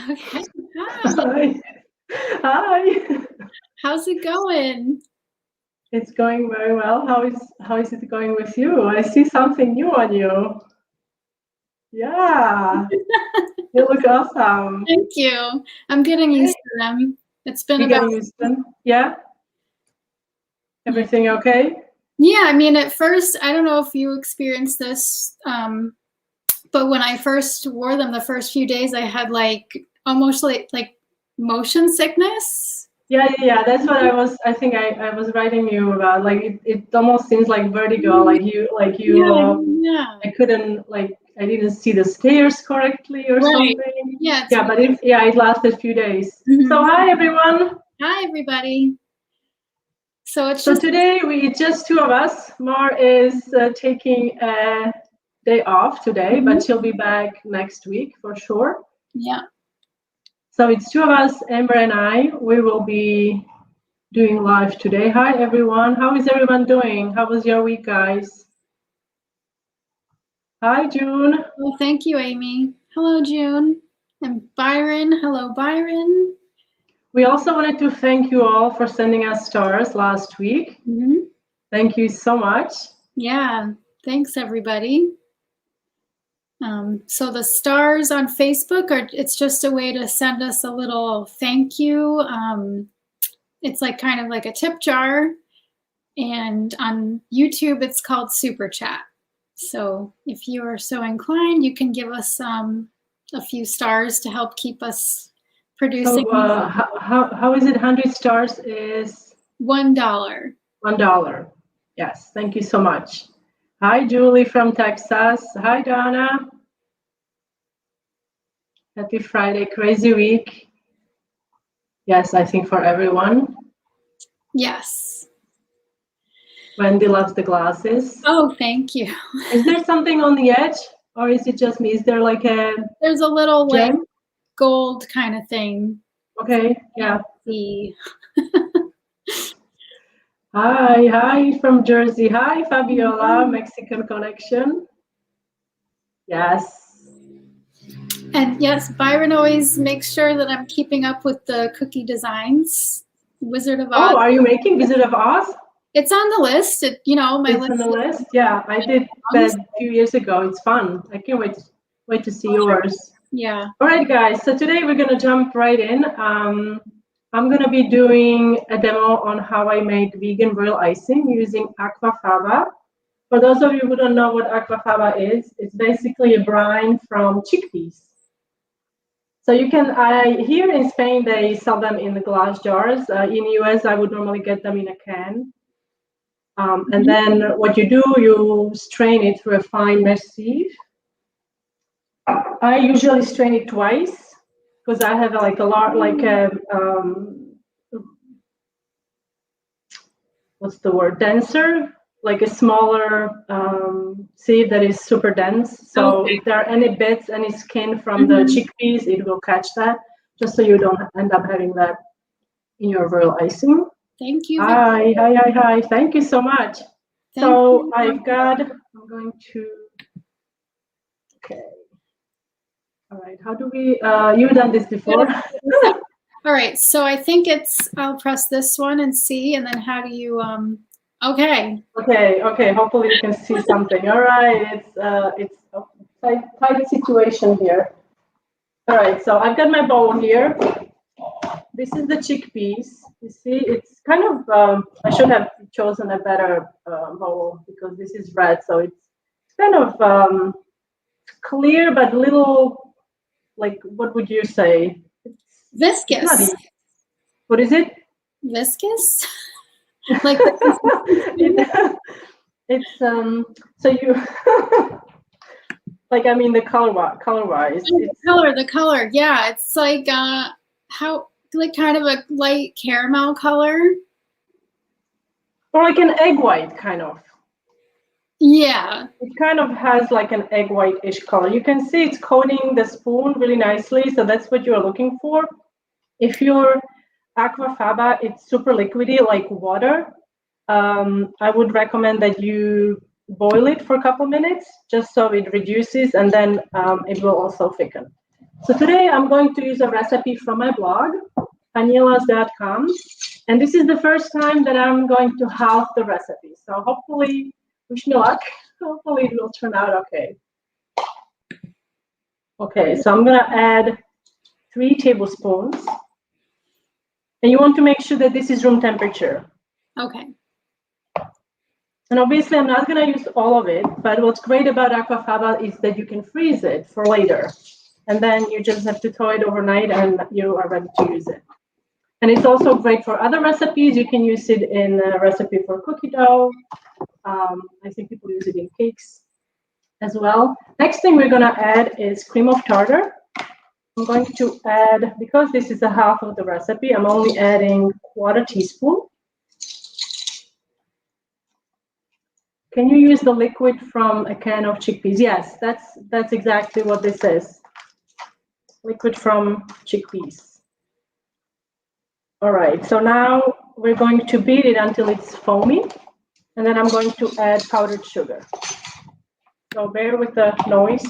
Okay. Hi. Hi. How's it going? It's going very well. How is it going with you? I see something new on you. Yeah. You look awesome. Thank you. I'm getting used to them. It's been You about. getting used to them? Yeah. Everything okay? Yeah, I mean, at first, I don't know if you experienced this, but when I first wore them, the first few days, I had almost like motion sickness. Yeah. That's what I think I was writing you about. Like it almost seems like vertigo. Yeah. I couldn't I didn't see the stairs correctly or something. Yeah. Yeah, but it lasted a few days. Mm-hmm. So hi everyone. Hi everybody. So today it's just two of us. Mar is taking a day off today, but she'll be back next week for sure. Yeah. So it's two of us, Amber and I. We will be doing live today. Hi everyone. How is everyone doing? How was your week, guys? Hi June. Well, thank you, Amy. Hello, June. And Byron. Hello, Byron. We also wanted to thank you all for sending us stars last week. Mm-hmm. Thank you so much. Yeah, thanks everybody. So the stars on Facebook it's just a way to send us a little thank you. It's kind of like a tip jar. And on YouTube, it's called Super Chat. So if you are so inclined, you can give us a few stars to help keep us producing. So how is it? 100 stars is $1. $1. Yes, thank you so much. Hi, Julie from Texas. Hi, Donna. Happy Friday, crazy week. Yes, I think for everyone. Yes. Wendy loves the glasses. Oh, thank you. Is there something on the edge, or is it just me? Is there There's a little gem? Gold kind of thing. Okay, yeah. See. Hi from Jersey. Hi, Fabiola, Mexican connection. Yes. And yes, Byron always makes sure that I'm keeping up with the cookie designs. Wizard of Oz. Oh, are you making Wizard of Oz? It's on the list. My list. It's on the list. Yeah, I did that a few years ago. It's fun. I can't wait to see yours. Yeah. All right, guys. So today we're gonna jump right in. I'm gonna be doing a demo on how I make vegan royal icing using aquafaba. For those of you who don't know what aquafaba is, it's basically a brine from chickpeas. So you can, here in Spain, they sell them in the glass jars. In the US, I would normally get them in a can. And then what you do, you strain it through a fine mesh sieve. I usually strain it twice because I have what's the word? Denser, like a smaller sieve that is super dense. So if there are any bits, any skin from the chickpeas, it will catch that, just so you don't end up having that in your royal icing. Thank you. Hi. Thank you so much. So I'm going to, okay. All right, how do we, you've done this before. All right, so I think I'll press this one and see, and then how do you, okay. Okay, hopefully you can see something. All right, it's a tight situation here. All right, so I've got my bowl here. This is the chickpeas. You see, it's kind of, I should have chosen a better bowl because this is red, so it's kind of clear, but little, what would you say? Viscous. What is it? Viscous? It's so you I mean the color-wise. The color, yeah. It's kind of a light caramel color. Or like an egg white, kind of. Yeah. It kind of has like an egg white-ish color. You can see it's coating the spoon really nicely, so that's what you're looking for. If your aquafaba, it's super liquidy like water, I would recommend that you boil it for a couple minutes, just so it reduces, and then it will also thicken. So today I'm going to use a recipe from my blog, panilas.com, and this is the first time that I'm going to halve the recipe. So hopefully, wish me luck, hopefully it will turn out okay. Okay, so I'm gonna add 3 tablespoons. And you want to make sure that this is room temperature. Okay. And obviously I'm not gonna use all of it, but what's great about aquafaba is that you can freeze it for later. And then you just have to thaw it overnight and you are ready to use it. And it's also great for other recipes. You can use it in a recipe for cookie dough. I think people use it in cakes as well. Next thing we're gonna add is cream of tartar. I'm going to add, because this is a half of the recipe, I'm only adding 1/4 teaspoon. Can you use the liquid from a can of chickpeas? Yes, that's exactly what this is. Liquid from chickpeas. All right, so now we're going to beat it until it's foamy, and then I'm going to add powdered sugar. So bear with the noise.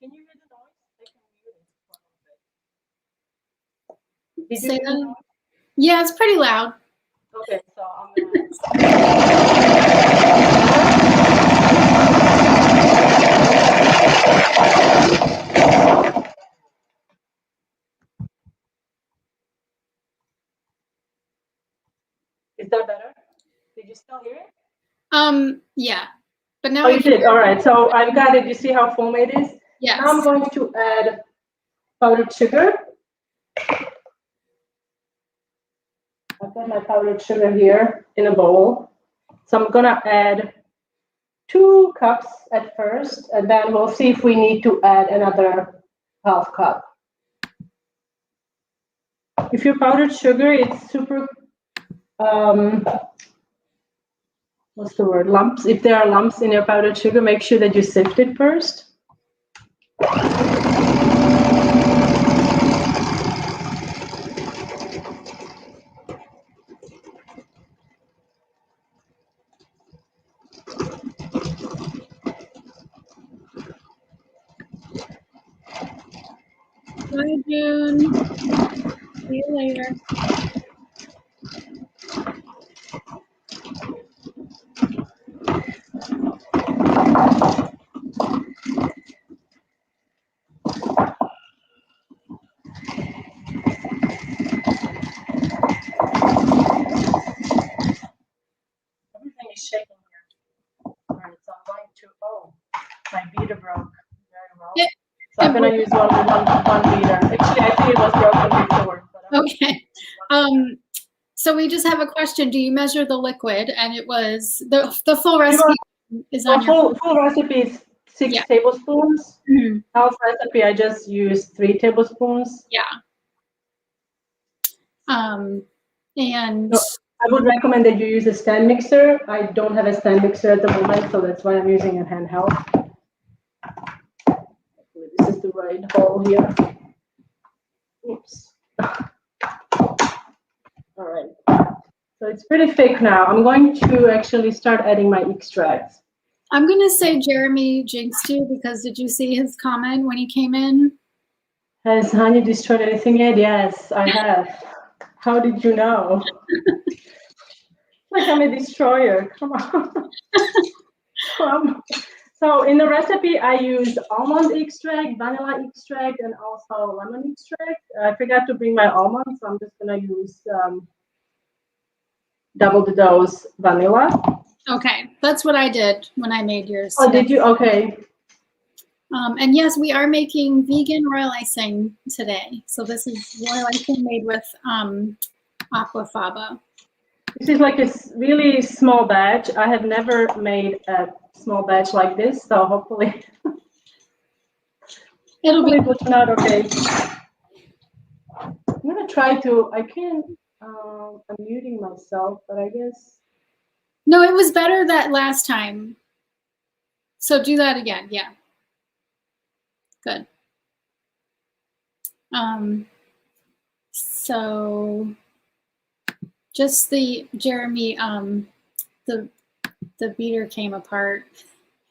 Can you hear the noise? I can hear it for a little bit. Did you hear the noise? Yeah, it's pretty loud. Okay, so I'm gonna. Is that better? Did you still hear it? Yeah. But now Oh, you did. All right. So I've got it. You see how foamy it is? Yes. Now I'm going to add powdered sugar. I've got my powdered sugar here in a bowl. So I'm gonna add 2 cups at first, and then we'll see if we need to add another 1/2 cup. If your powdered sugar, it's super, what's the word? Lumps. If there are lumps in your powdered sugar, make sure that you sift it first. Bye, June. See you later. Everything is shaking here. All right, so I'm going to, oh, my beater broke very well. Yeah. So I'm going to use one beater. Actually, I think it was broken before. But Okay. So we just have a question. Do you measure the liquid? And it was the full recipe is on your full recipe is 6 tablespoons. Mhm. Half recipe, I just used 3 tablespoons. Yeah. And So I would recommend that you use a stand mixer. I don't have a stand mixer at the moment, so that's why I'm using a handheld. This is the right hole here. Oops. All right. So it's pretty thick now. I'm going to actually start adding my extracts. I'm going to say Jeremy jinxed you because did you see his comment when he came in? Has honey destroyed anything yet? Yes, I have. How did you know? Like I'm a destroyer. Come on. So in the recipe, I used almond extract, vanilla extract, and also lemon extract. I forgot to bring my almonds, so I'm just going to use double the dose vanilla. Okay, that's what I did when I made yours. Oh, did you? Okay. And yes, we are making vegan royal icing today. So this is royal icing made with aquafaba. This is like a really small batch. I have never made a small batch like this, so hopefully it will turn out okay. I'm gonna try to. I can't. I'm muting myself, but I guess. No, it was better that last time. So do that again. Yeah. Good. So just Jeremy, the beater came apart.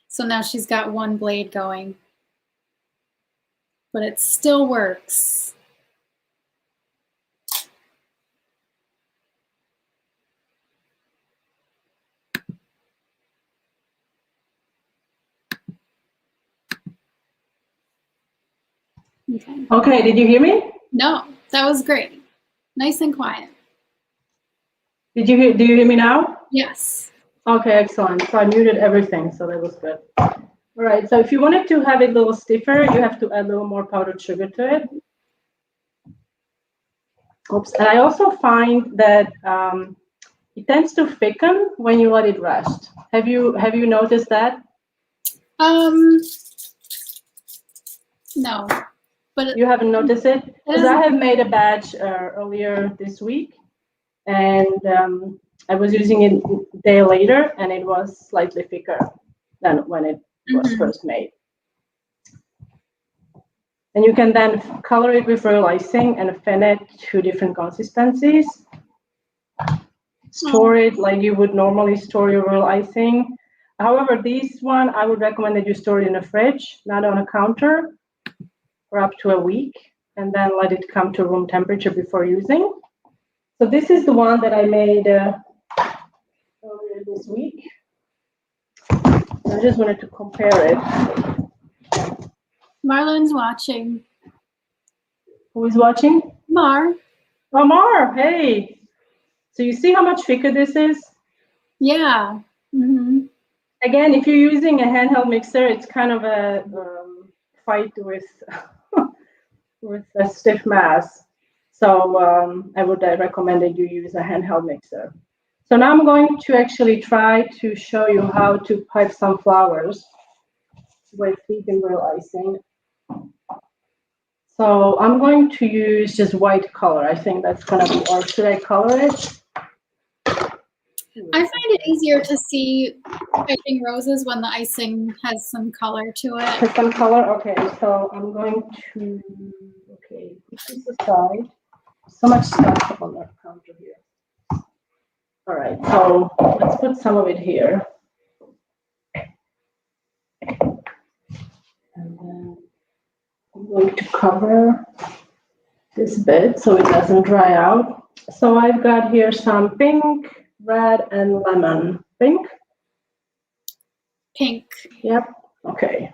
So now she's got one blade going, but it still works. Okay. Okay, did you hear me? No, that was great. Nice and quiet. Do you hear me now? Yes. Okay, excellent. So I muted everything, so that was good. All right, so if you wanted to have it a little stiffer, you have to add a little more powdered sugar to it. Oops, and I also find that it tends to thicken when you let it rest. Have you noticed that? No, but you haven't noticed it? Because I have made a batch earlier this week, and I was using it a day later, and it was slightly thicker than when it was first made. And you can then color it with royal icing and thin it to different consistencies. Store it like you would normally store your royal icing. However, this one, I would recommend that you store it in a fridge, not on a counter, for up to a week, and then let it come to room temperature before using. So this is the one that I made earlier this week. I just wanted to compare it. Marlyn's watching. Who is watching? Mar. Oh, Mar, hey. So you see how much thicker this is? Yeah. Again, if you're using a handheld mixer, it's kind of a fight with with a stiff mass. So I would recommend that you use a handheld mixer. So now I'm going to actually try to show you how to pipe some flowers with vegan royal icing. So I'm going to use just white color. I think that's going to be, or should I color it? I find it easier to see piping roses when the icing has some color to it. Has some color? Okay, so I'm going to, put this aside. So much stuff on the counter here. All right, so let's put some of it here. And then I'm going to cover this bit so it doesn't dry out. So I've got here some pink, red, and lemon. Pink? Pink. Yep, okay.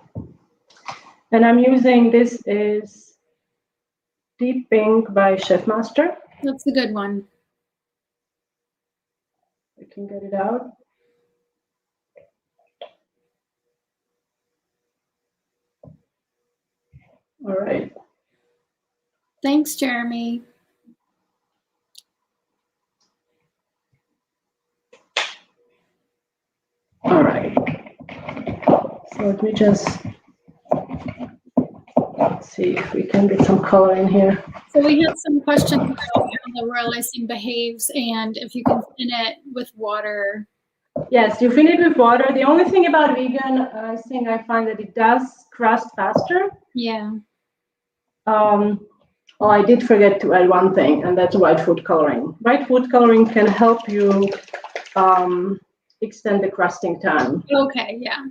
And I'm using, this is Deep Pink by Chef Master. That's the good one. I can get it out. All right. Thanks, Jeremy. All right. So let me just see if we can get some color in here. So we had some questions about how the royal icing behaves and if you can thin it with water. Yes, you thin it with water. The only thing about vegan icing, I find that it does crust faster. Yeah. Well, I did forget to add one thing, and that's white food coloring. White food coloring can help you extend the crusting time. Okay, yeah.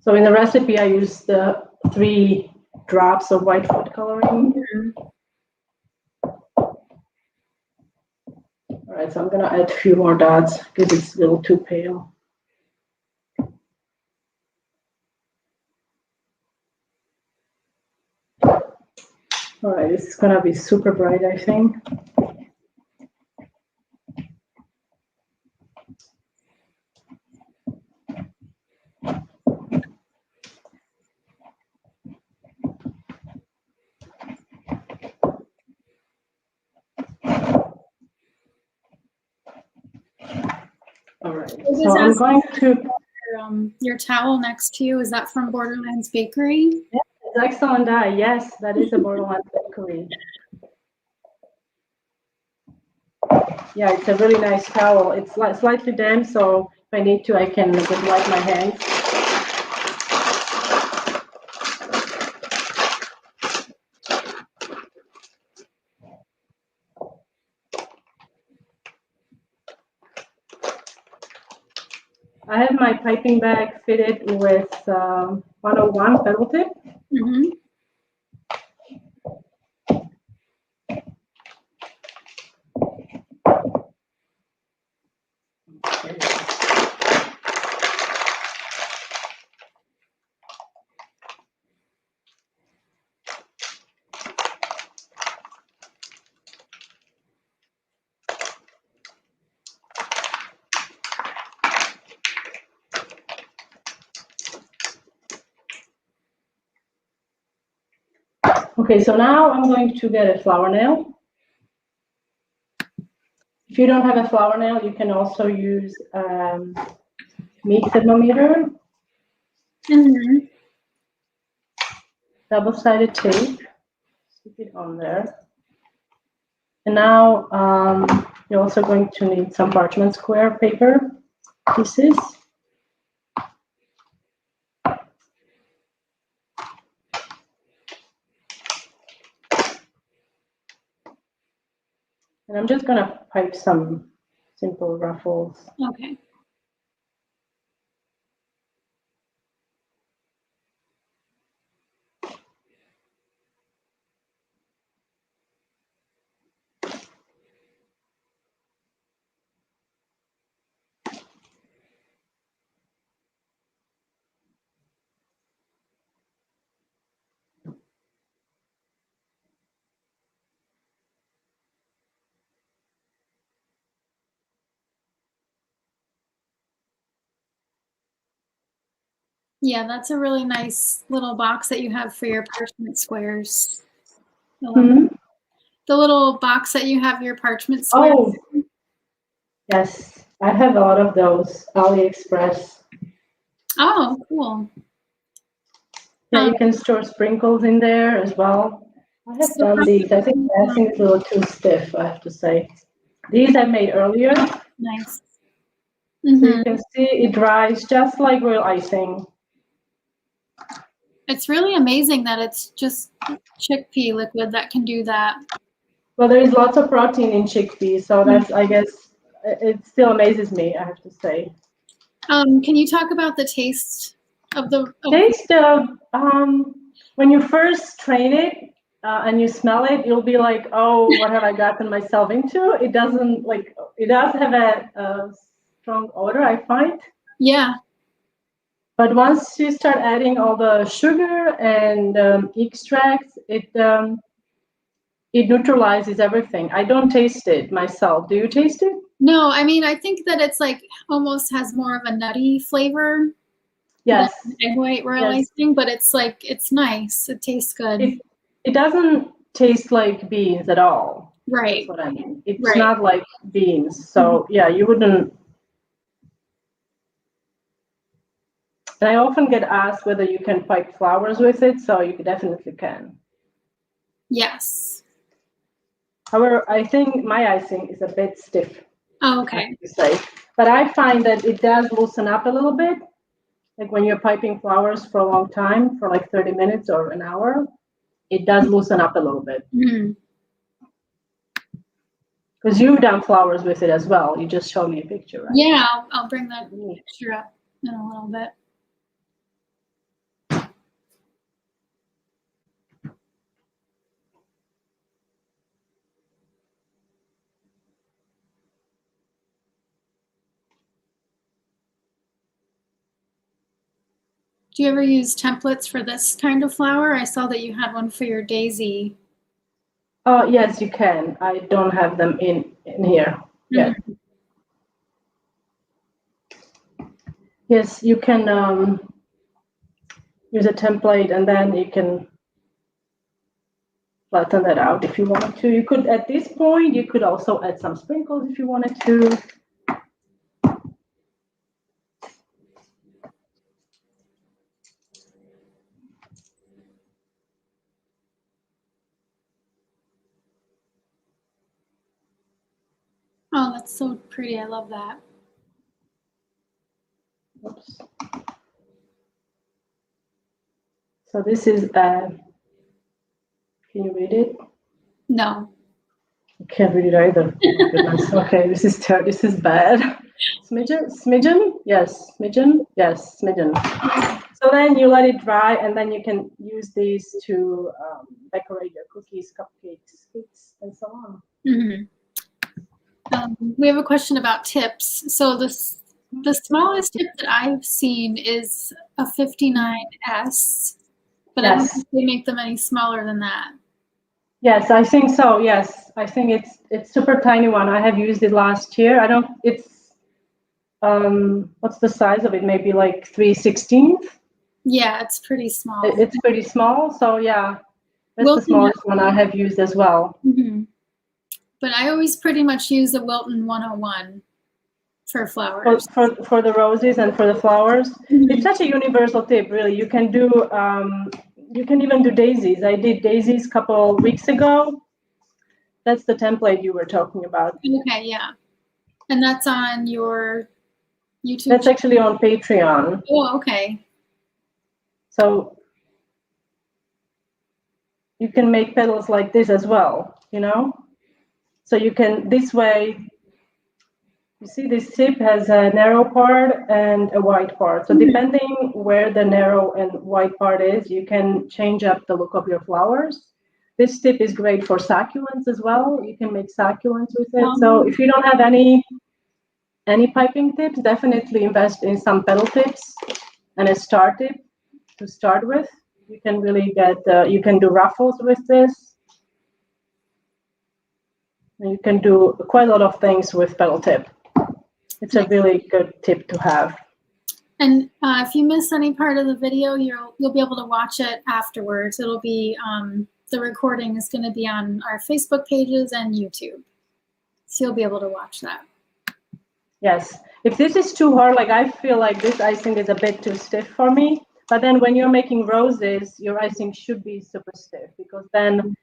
So in the recipe, I use the 3 drops of white food coloring. All right, so I'm gonna add a few more dots because it's a little too pale. All right, this is gonna be super bright, I think. All right, so I'm going to... Your towel next to you, is that from Borderlands Bakery? Yeah, it's excellent dye. Yes, that is a Borderlands Bakery. Yeah, it's a really nice towel. It's slightly damp, so I need to, I can just wipe my hands. I have my piping bag fitted with 101 pedal tip. Mm-hmm. Okay, so now I'm going to get a flower nail. If you don't have a flower nail, you can also use meat thermometer, Mm-hmm. double-sided tape, stick it on there. And now you're also going to need some parchment square paper pieces. And I'm just gonna pipe some simple ruffles. Okay. Yeah, that's a really nice little box that you have for your parchment squares. Mm-hmm. The little box that you have your parchment squares. Oh, yes, I have a lot of those, AliExpress. Oh, cool. Yeah, you can store sprinkles in there as well. I have done these. I think the icing is a little too stiff, I have to say. These I made earlier. Nice. Mm-hmm. So you can see it dries just like real icing. It's really amazing that it's just chickpea liquid that can do that. Well, there is lots of protein in chickpeas, so that's, I guess, it still amazes me, I have to say. Can you talk about the taste of the taste? When you first train it and you smell it, you'll be like, "Oh, what have I gotten myself into?" It doesn't like. It does have a strong odor, I find. Yeah. But once you start adding all the sugar and extracts, it neutralizes everything. I don't taste it myself. Do you taste it? No, I mean, I think that it's like almost has more of a nutty flavor. Yes. Than egg white royal icing, but it's like, it's nice. It tastes good. It doesn't taste like beans at all. Right. That's what I mean. It's not like beans. So yeah, you wouldn't. And I often get asked whether you can pipe flowers with it, so you definitely can. Yes. However, I think my icing is a bit stiff. Oh, okay. To say. But I find that it does loosen up a little bit. Like when you're piping flowers for a long time, for like 30 minutes or an hour, it does loosen up a little bit. Because you've done flowers with it as well. You just showed me a picture, right? Yeah, I'll bring that picture up in a little bit. Do you ever use templates for this kind of flower? I saw that you had one for your daisy. Oh, yes, you can. I don't have them in here yet. Yes, you can use a template and then you can flatten that out if you want to. You could, at this point, you could also add some sprinkles if you wanted to. Oh, that's so pretty. I love that. Oops. So this is, can you read it? No. I can't read it either. Oh my goodness. Okay, this is bad. Smidgen? Yes, smidgen? Yes, smidgen. So then you let it dry, and then you can use these to decorate your cookies, cupcakes, cakes, and so on. Mm-hmm. We have a question about tips. So the smallest tip that I've seen is a 59S, but I don't think they make them any smaller than that. Yes, I think so. Yes, I think it's super tiny one. I have used it last year. I don't. It's what's the size of it? Maybe like 3/16. Yeah, it's pretty small. It's pretty small. So yeah, that's the smallest one I have used as well. Mm-hmm. But I always pretty much use the Wilton 101 for flowers. For the roses and for the flowers. Mm-hmm. It's such a universal tip, really. You can do. You can even do daisies. I did daisies a couple weeks ago. That's the template you were talking about. Okay, yeah. And that's on your YouTube? That's actually on Patreon. Oh, okay. So you can make petals like this as well, you know? So you can, this way, you see this tip has a narrow part and a wide part. So depending where the narrow and wide part is, you can change up the look of your flowers. This tip is great for succulents as well. You can make succulents with it. So if you don't have any piping tips, definitely invest in some petal tips and a star tip to start with. You can really get, you can do ruffles with this. And you can do quite a lot of things with petal tip. It's a really good tip to have. And if you miss any part of the video, you'll be able to watch it afterwards. It'll be, the recording is going to be on our Facebook pages and YouTube. So you'll be able to watch that. Yes. If this is too hard, like I feel like this icing is a bit too stiff for me. But then when you're making roses, your icing should be super stiff, because then,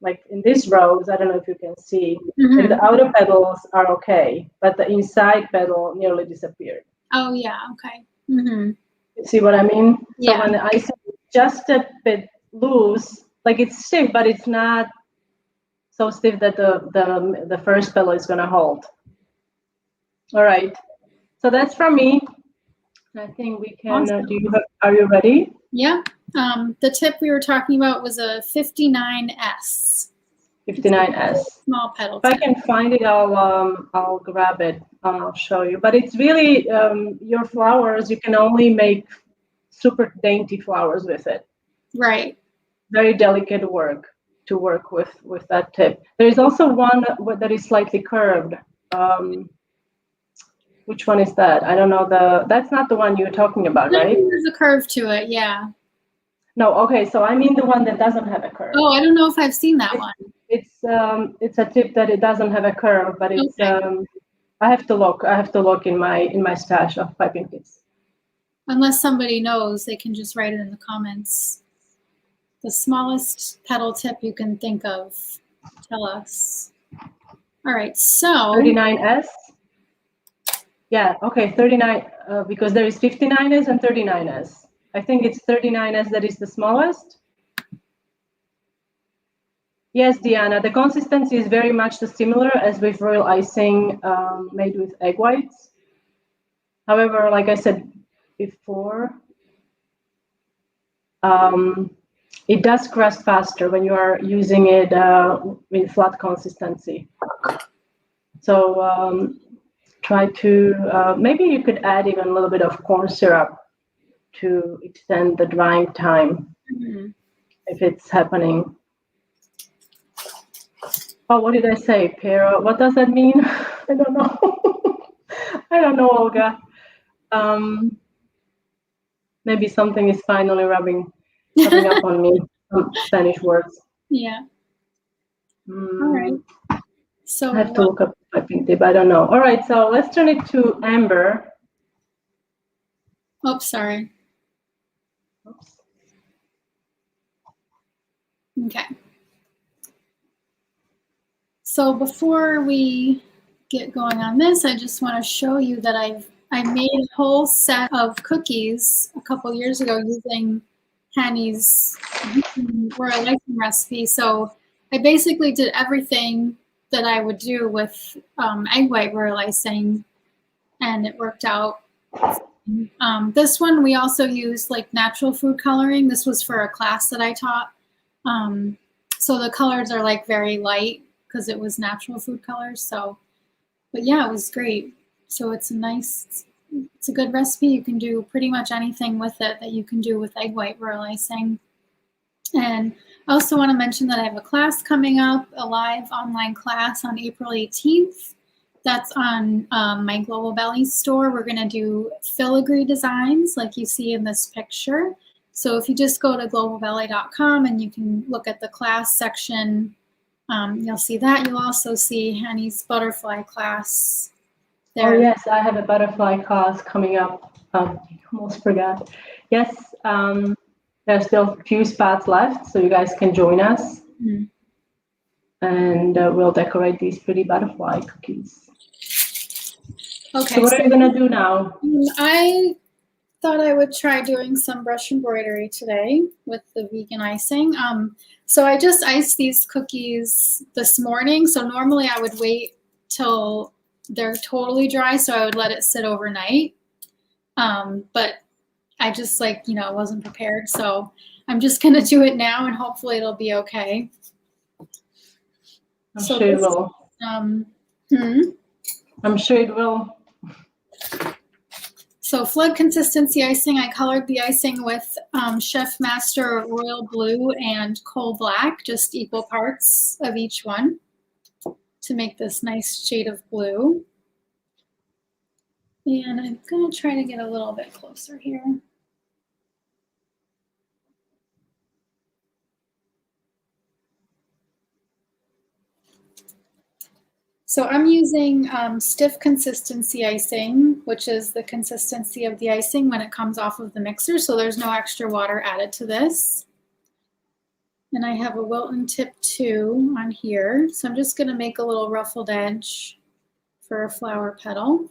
like in this rose, I don't know if you can see, like the outer petals are okay, but the inside petal nearly disappeared. Oh yeah, okay. Mm-hmm. See what I mean? Yeah. So when the icing is just a bit loose, like it's stiff, but it's not so stiff that the first petal is gonna hold. All right. So that's from me. I think we can. Awesome. Are you ready? Yeah. The tip we were talking about was a 59S. 59S. Small petal. If I can find it, I'll grab it. I'll show you. But it's really your flowers. You can only make super dainty flowers with it. Right. Very delicate work to work with that tip. There is also one that is slightly curved. Which one is that? I don't know. That's not the one you're talking about, right? There's a curve to it, yeah. No, okay. So I mean the one that doesn't have a curve. Oh, I don't know if I've seen that one. It's a tip that it doesn't have a curve, but it's okay. I have to look in my stash of piping kits. Unless somebody knows, they can just write it in the comments. The smallest petal tip you can think of. Tell us. All right, so 39S. Yeah, okay, 39, because there is 59S and 39S. I think it's 39S that is the smallest. Yes, Diana, the consistency is very much similar as with royal icing made with egg whites. However, like I said before, it does crust faster when you are using it in flat consistency. So try to, maybe you could add even a little bit of corn syrup to extend the drying time if it's happening. Oh, what did I say, Pero? What does that mean? I don't know. I don't know, Olga. Maybe something is finally rubbing up on me. Some Spanish words. Yeah. All right. So I have to look up the piping tip. I don't know. All right, so let's turn it to amber. Oh, sorry. Oops. Okay. So before we get going on this, I just want to show you that I've I made a whole set of cookies a couple years ago using Henny's royal icing recipe. So I basically did everything that I would do with egg white royal icing, and it worked out. This one we also used like natural food coloring. This was for a class that I taught. So the colors are like very light because it was natural food colors. So, but yeah, it was great. So it's a good recipe. You can do pretty much anything with it that you can do with egg white royal icing. And I also want to mention that I have a class coming up, a live online class on April 18th. That's on my Global Belly store. We're going to do filigree designs like you see in this picture. So if you just go to globalbelly.com and you can look at the class section, you'll see that. You'll also see Henny's butterfly class there. Oh yes, I have a butterfly class coming up. Almost forgot. Yes, there's still a few spots left, so you guys can join us. Mm-hmm. And we'll decorate these pretty butterfly cookies. Okay. So what are you gonna do now? I thought I would try doing some brush embroidery today with the vegan icing. So I just iced these cookies this morning. So normally I would wait till they're totally dry, so I would let it sit overnight. But I just wasn't prepared, so I'm just gonna do it now, and hopefully it'll be okay. I'm sure it will. I'm sure it will. So flood consistency icing, I colored the icing with Chef Master Royal Blue and Coal Black, just equal parts of each one to make this nice shade of blue. And I'm gonna try to get a little bit closer here. So I'm using stiff consistency icing, which is the consistency of the icing when it comes off of the mixer. So there's no extra water added to this. And I have a Wilton tip 2 on here. So I'm just gonna make a little ruffled edge for a flower petal.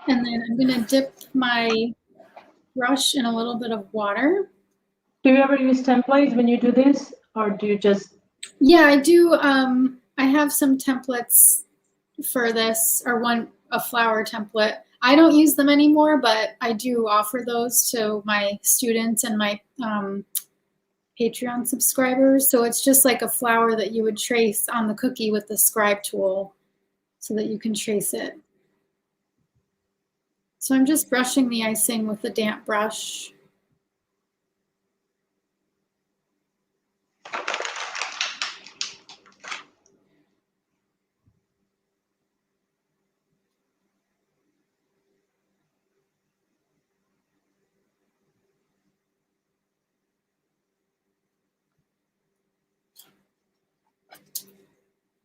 And then I'm gonna dip my brush in a little bit of water. Do you ever use templates when you do this, or do you just? Yeah, I do. I have some templates for this, or a flower template. I don't use them anymore, but I do offer those to my students and my Patreon subscribers. So it's just like a flower that you would trace on the cookie with the scribe tool so that you can trace it. So I'm just brushing the icing with a damp brush.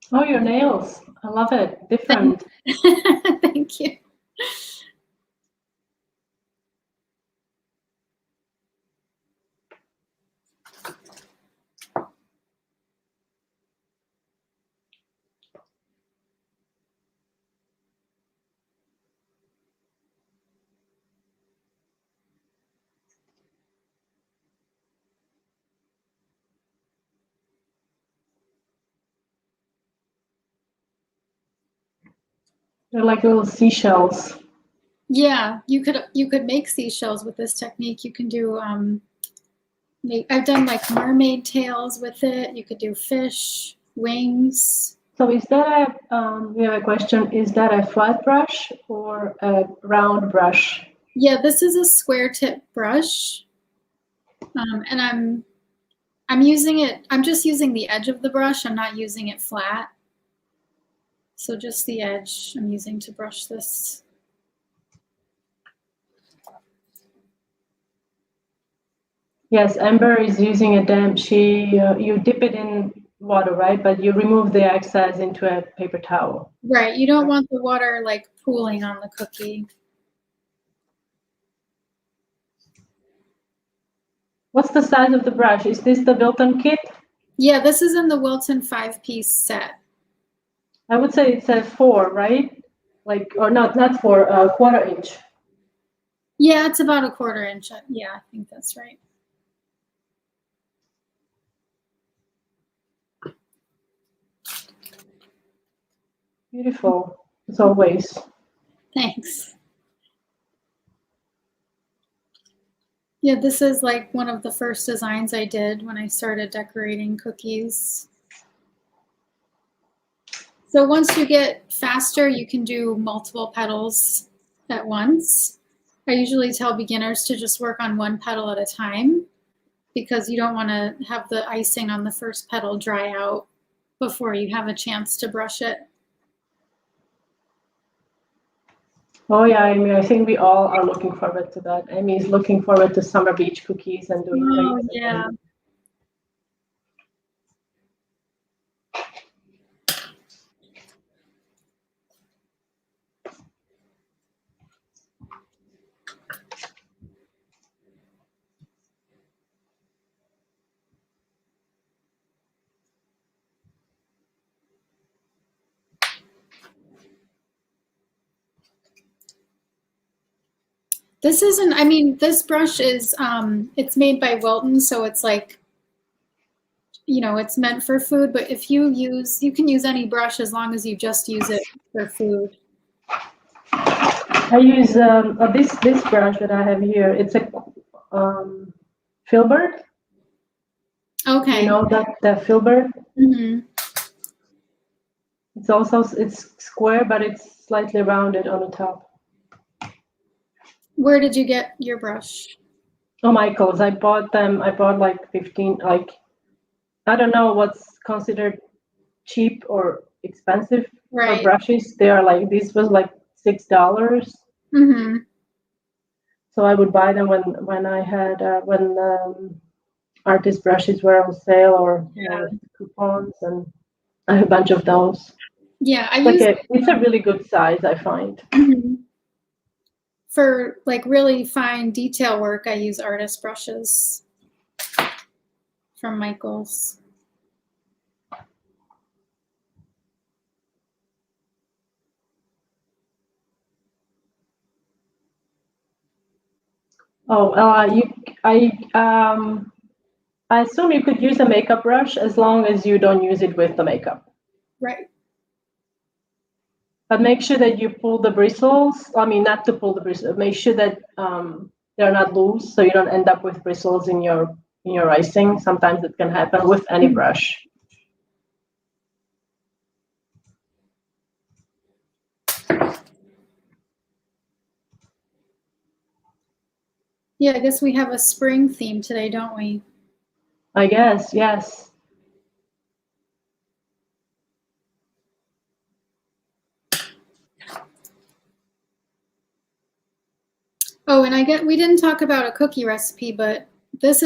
Oh, your nails. I love it. Different. Thank you. They're like little seashells. Yeah, you could make seashells with this technique. You can do I've done like mermaid tails with it. You could do fish, wings. So is that we have a question, is that a flat brush or a round brush? Yeah, this is a square tip brush. And I'm using it, I'm just using the edge of the brush. I'm not using it flat. So just the edge I'm using to brush this. Yes, Amber is using a damp. You dip it in water, right? But you remove the excess into a paper towel. Right, you don't want the water like pooling on the cookie. What's the size of the brush? Is this the Wilton kit? Yeah, this is in the Wilton 5-piece set. I would say it's a 4, right? Like, or not 4, a 1/4 inch. Yeah, it's about a 1/4 inch. Yeah, I think that's right. Beautiful, as always. Thanks. Yeah, this is like one of the first designs I did when I started decorating cookies. So once you get faster, you can do multiple petals at once. I usually tell beginners to just work on one petal at a time because you don't want to have the icing on the first petal dry out before you have a chance to brush it. Oh yeah, I mean, I think we all are looking forward to that. Amy's looking forward to summer beach cookies and doing Oh, things. yeah. This isn't, I mean, this brush is, it's made by Wilton, so it's like, you know, it's meant for food, but if you can use any brush as long as you just use it for food. I use this brush that I have here. It's a filbert. Okay. You know that filbert? Mm-hmm. It's square, but it's slightly rounded on the top. Where did you get your brush? Oh, Michael's. I bought them. I bought like 15. Like, I don't know what's considered cheap or expensive for brushes. They are like, this was like $6. Mm-hmm. So I would buy them when I had when artist brushes were on sale or you know, with coupons, and I have a bunch of those. Yeah, it's a really good size, I find. Mm-hmm. For like really fine detail work, I use artist brushes from Michael's. Oh, I assume you could use a makeup brush as long as you don't use it with the makeup. Right. But make sure that you pull the bristles. I mean, not to pull the bristles. Make sure that they're not loose, so you don't end up with bristles in your icing. Sometimes it can happen with any brush. Yeah, I guess we have a spring theme today, don't we? I guess, yes. Oh, and we didn't talk about a cookie recipe, but this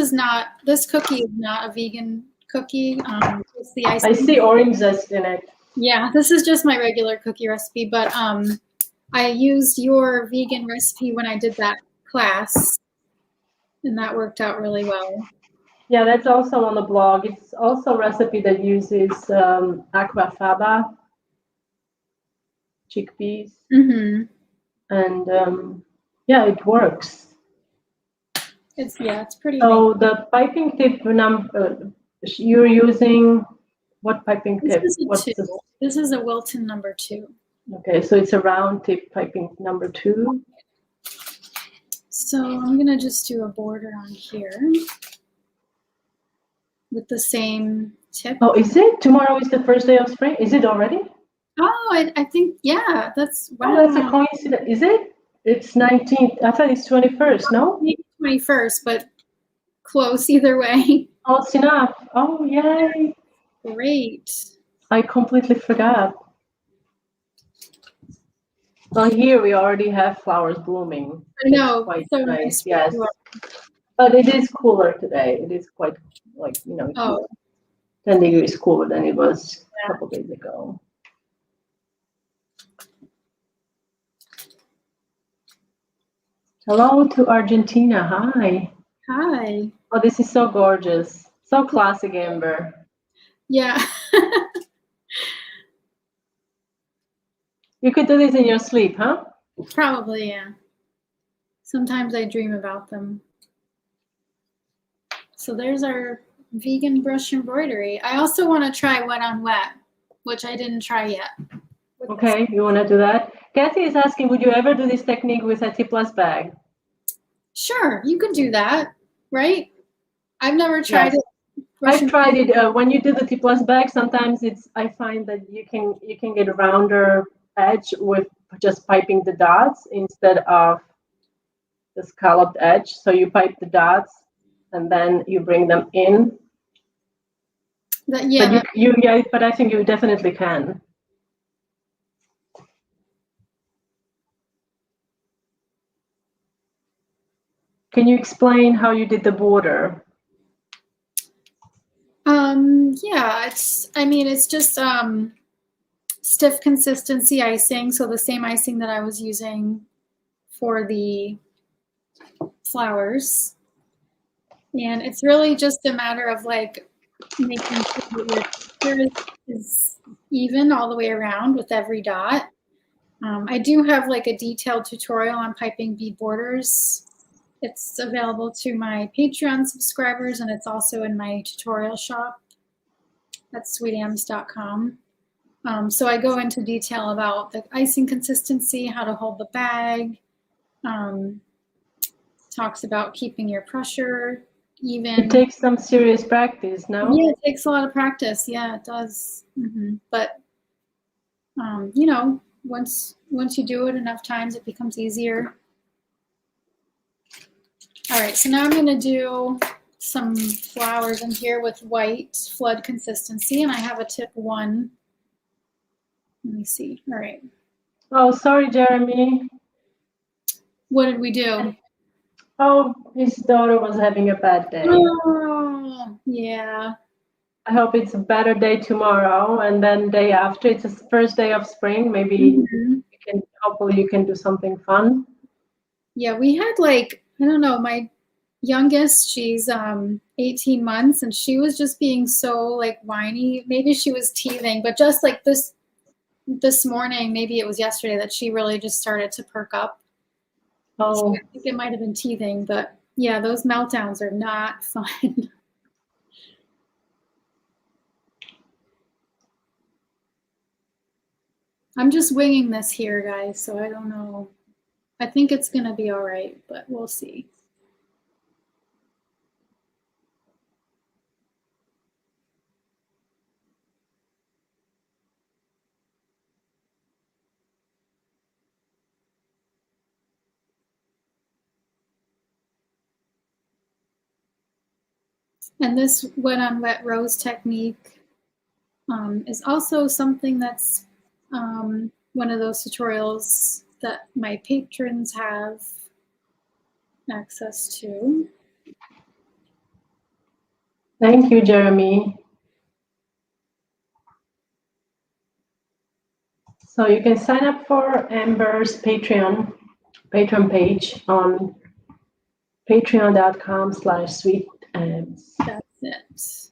cookie is not a vegan cookie. It's the icing. I see orange zest in it. Yeah, this is just my regular cookie recipe, but I used your vegan recipe when I did that class, and that worked out really well. Yeah, that's also on the blog. It's also a recipe that uses aquafaba chickpeas. Mm-hmm. And yeah, it works. It's pretty. So the piping tip number you're using, what piping tip? This is a Wilton number 2. Okay, so it's a round tip piping number 2. So I'm gonna just do a border on here with the same tip. Oh, is it? Tomorrow is the first day of spring? Is it already? Oh, I think, yeah, that's, wow. Oh, that's a coincidence. Is it? It's 19th. I thought it's 21st, no? Maybe 21st, but close either way. Close enough. Oh, yay. Great. I completely forgot. Well, here we already have flowers blooming. I know. It's quite so nice, yes. But it is cooler today. It is quite, like, 10 degrees cooler than it was a couple days ago. Hello to Argentina. Hi. Hi. Oh, this is so gorgeous. So classic, Amber. Yeah. You could do this in your sleep, huh? Probably, yeah. Sometimes I dream about them. So there's our vegan brush embroidery. I also want to try wet on wet, which I didn't try yet. Okay, you want to do that? Cathy is asking, would you ever do this technique with a tipless bag? Sure, you could do that, right? I've never tried it. I've tried it. When you do the tipless bag, sometimes I find that you can get a rounder edge with just piping the dots instead of the scalloped edge. So you pipe the dots and then you bring them in. But but I think you definitely can. Can you explain how you did the border? Yeah, it's just stiff consistency icing, so the same icing that I was using for the flowers. And it's really just a matter of like making sure that your texture is even all the way around with every dot. I do have like a detailed tutorial on piping bead borders. It's available to my Patreon subscribers, and it's also in my tutorial shop at sweetams.com. So I go into detail about the icing consistency, how to hold the bag, talks about keeping your pressure even. It takes some serious practice, no? Yeah, it takes a lot of practice. Yeah, it does. But, you know, once you do it enough times, it becomes easier. All right, so now I'm going to do some flowers in here with white flood consistency, and I have a tip 1. Let me see. All right. Oh, sorry, Jeremy. What did we do? Oh, his daughter was having a bad day. Oh, yeah. I hope it's a better day tomorrow, and then day after. It's the first day of spring. Maybe hopefully you can do something fun. Yeah, we had like, I don't know, my youngest, she's 18 months, and she was just being so like whiny. Maybe she was teething, but just like this morning, maybe it was yesterday, that she really just started to perk up. Oh. So I think it might have been teething, but yeah, those meltdowns are not fun. I'm just winging this here, guys, so I don't know. I think it's going to be all right, but we'll see. And this wet on wet rose technique is also something that's one of those tutorials that my patrons have access to. Thank you, Jeremy. So you can sign up for Amber's Patreon page on patreon.com/sweetams. That's it.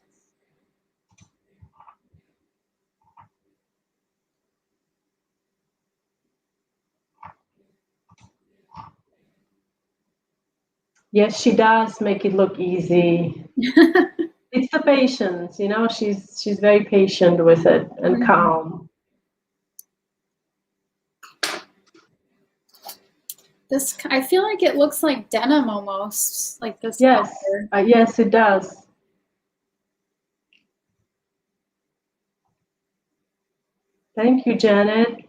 Yes, she does make it look easy. It's the patience, you know, she's very patient with it and calm. This, I feel like it looks like denim almost, like this. Yes, yes, it does. Thank you, Janet.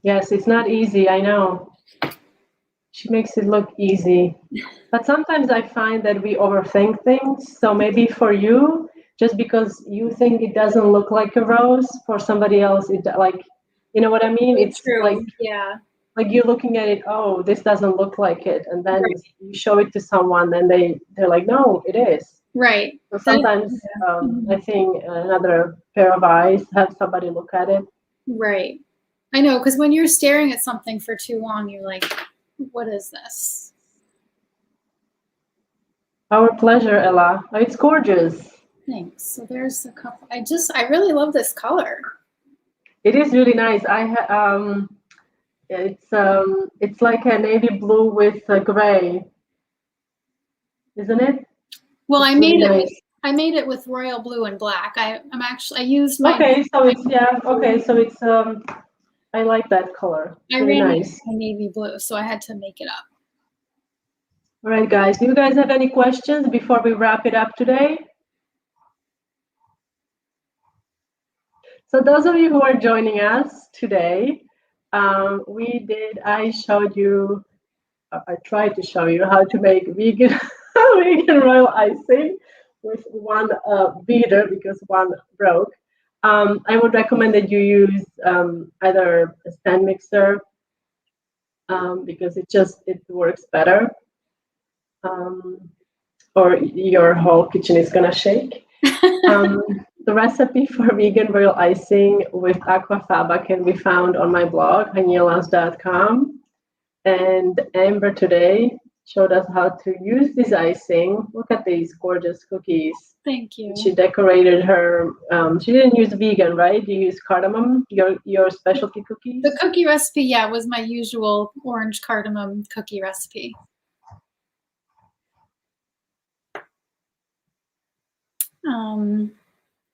Yes, it's not easy, I know. She makes it look easy. But sometimes I find that we overthink things. So maybe for you, just because you think it doesn't look like a rose, for somebody else, it like, you know what I mean? Very it's true. like, yeah. Like you're looking at it, oh, this doesn't look like it. And then you show it to someone and they're like, no, it is. Right. So sometimes I think another pair of eyes, have somebody look at it. Right. I know, because when you're staring at something for too long, you're like, what is this? Our pleasure, Ella. Oh, it's gorgeous. Thanks. So there's a couple. I really love this color. It is really nice. It's like a navy blue with gray, isn't it? Well, It's I made really it. nice. I made it with royal blue and black. I used my. Okay, so it's I like that color. I Really ran nice. out of navy blue, so I had to make it up. All right, guys. Do you guys have any questions before we wrap it up today? So those of you who are joining us today, I showed you, I tried to show you how to make vegan vegan royal icing with one beater because one broke. I would recommend that you use either a stand mixer because it works better, or your whole kitchen is gonna shake. The recipe for vegan royal icing with aquafaba can be found on my blog, hanilas.com. And Amber today showed us how to use this icing. Look at these gorgeous cookies. Thank you. She decorated her. She didn't use vegan, right? You use cardamom, your specialty cookies? The cookie recipe, yeah, was my usual orange cardamom cookie recipe.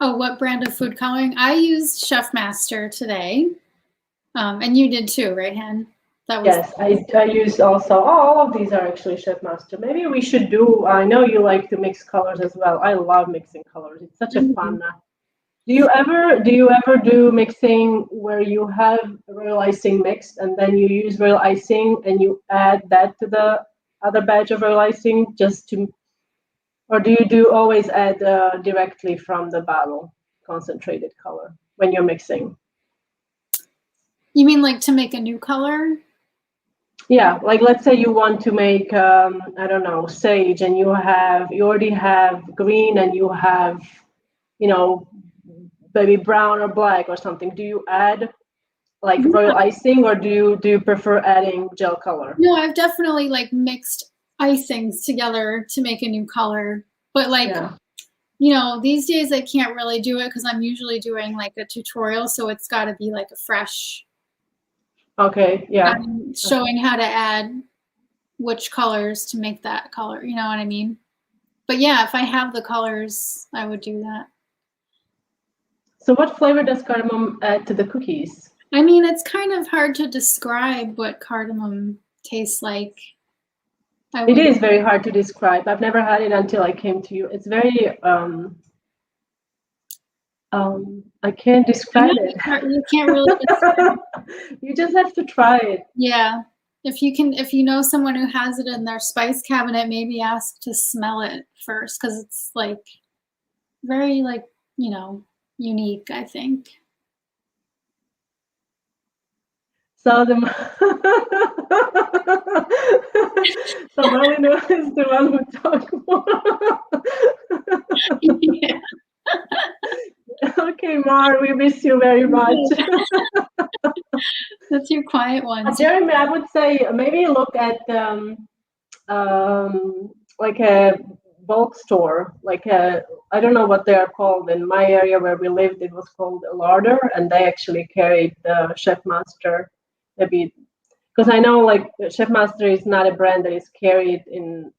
Oh, what brand of food coloring? I used Chef Master today. And you did too, right, Hen? Yes, I used also, all of these are actually Chef Master. Maybe we should do, I know you like to mix colors as well. I love mixing colors. It's such a fun. Do you ever do mixing where you have royal icing mixed and then you use royal icing and you add that to the other batch of royal icing or do you always add directly from the bottle concentrated color when you're mixing? You mean like to make a new color? Yeah, like let's say you want to make I don't know, sage, and you already have green and you have, maybe brown or black or something. Do you add like royal icing or do you prefer adding gel color? No, I've definitely like mixed icings together to make a new color. But like, these days I can't really do it because I'm usually doing like a tutorial, so it's got to be like a fresh. Okay, yeah. Showing how to add which colors to make that color, you know what I mean? But yeah, if I have the colors, I would do that. So what flavor does cardamom add to the cookies? I mean, it's kind of hard to describe what cardamom tastes like. It is very hard to describe. I've never had it until I came to you. It's very I can't describe it. You can't really describe it. You just have to try it. Yeah. If you know someone who has it in their spice cabinet, maybe ask to smell it first because it's like very like, unique, I think. So so Marlyn is the one who talks more. Yeah. Okay, Mar, we miss you very much. That's your quiet one. Jeremy, I would say maybe look at like a bulk store, I don't know what they are called. In my area where we lived, it was called a larder, and they actually carried the Chef Master. Maybe because I know like Chef Master is not a brand that is carried in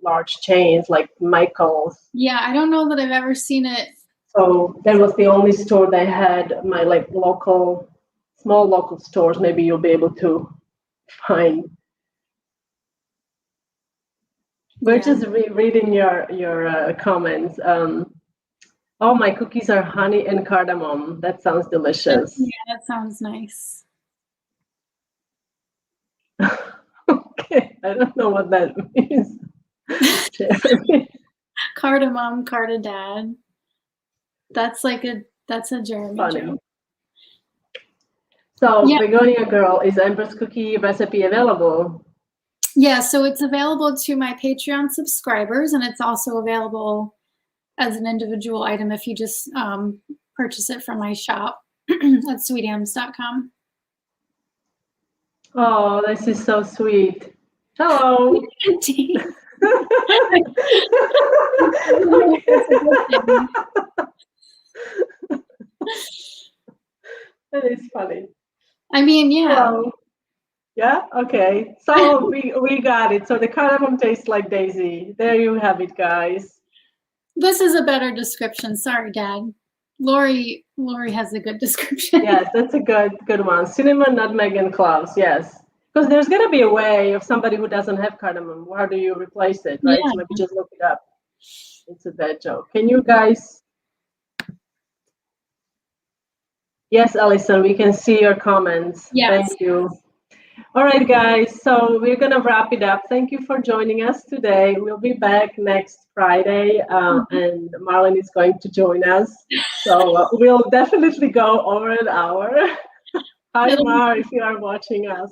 large chains like Michael's. Yeah, I don't know that I've ever seen it. So that was the only store they had. My like small local stores. Maybe you'll be able to find. We're just reading your comments. Oh, my cookies are honey and cardamom. That sounds delicious. Yeah, that sounds nice. Okay, I don't know what that means. Cardamom, cardadad. That's a Jeremy joke. So, Begonia Girl, is Amber's cookie recipe available? Yeah, so it's available to my Patreon subscribers, and it's also available as an individual item if you just purchase it from my shop at sweetams.com. Oh, this is so sweet. Hello. That is funny. I mean, yeah. Well, yeah, okay. So we got it. So the cardamom tastes like Daisy. There you have it, guys. This is a better description. Sorry, Dad. Lori has a good description. Yes, that's a good one. Cinnamon, nutmeg, and cloves. Yes, because there's gonna be a way of somebody who doesn't have cardamom. How do you replace it, right? Yeah. So maybe just look it up. It's a bad joke. Can you guys? Yes, Alison, we can see your comments. Yes. Thank you. All right, guys, so we're going to wrap it up. Thank you for joining us today. We'll be back next Friday, and Marlyn is going to join us. So we'll definitely go over an hour. Hi, Mar, if you are watching us.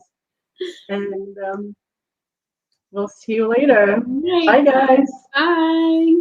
And we'll see you later. Right. Bye, guys. Bye.